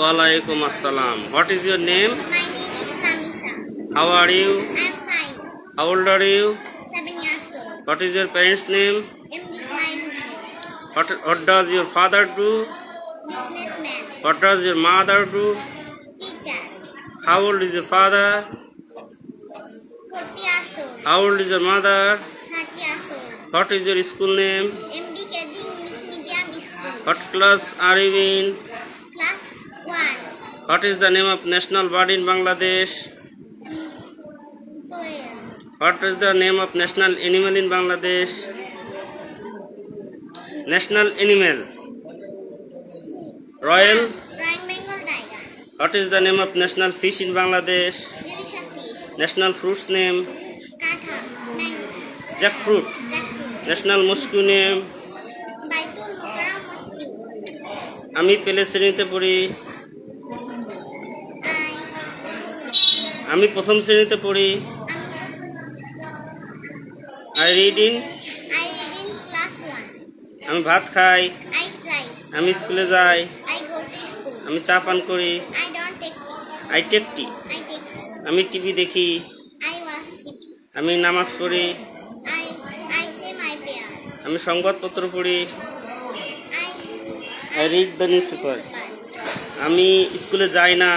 Walaikum assalam. What is your name? My name is Tamisa. How are you? I'm fine. How old are you? 7 years old. What is your parents' name? I'm Ismail Hussain. What does your father do? Businessman. What does your mother do? Teacher. How old is your father? 40 years old. How old is your mother? 30 years old. What is your school name? MDKG English Medium School. What class are you in? Class 1. What is the name of national bird in Bangladesh? 12. What is the name of national animal in Bangladesh? National animal. Royal. Royal Bengal Tiger. What is the name of national fish in Bangladesh? Elisha fish. National fruits name? Katha. Mango. Jackfruit. Jackfruit. National mosquito name? Baitul Mukarram mosquito. আমি পেলে শ্রেণীতে পড়ি। আমি প্রথম শ্রেণীতে পড়ি। I read in class 1. আমি ভাত খাই। I eat rice. আমি স্কুলে যাই। I go to school. আমি চা পান করি। I don't take tea. I take tea. I take tea. আমি টিভি দেখি। I watch TV. আমি নামাজ পড়ি। I say my prayer. আমি সংবাদপত্র পড়ি। I I read the newspaper. আমি স্কুলে যাই না।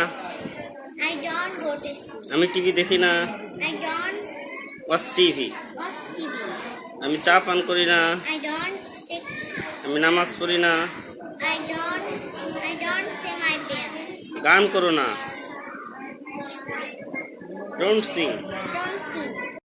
I don't go to school. আমি টিভি দেখি না। I don't watch TV. watch TV. আমি চা পান করি না। I don't take. আমি নামাজ পড়ি না। I don't say my prayer. গান করো না। Don't sing.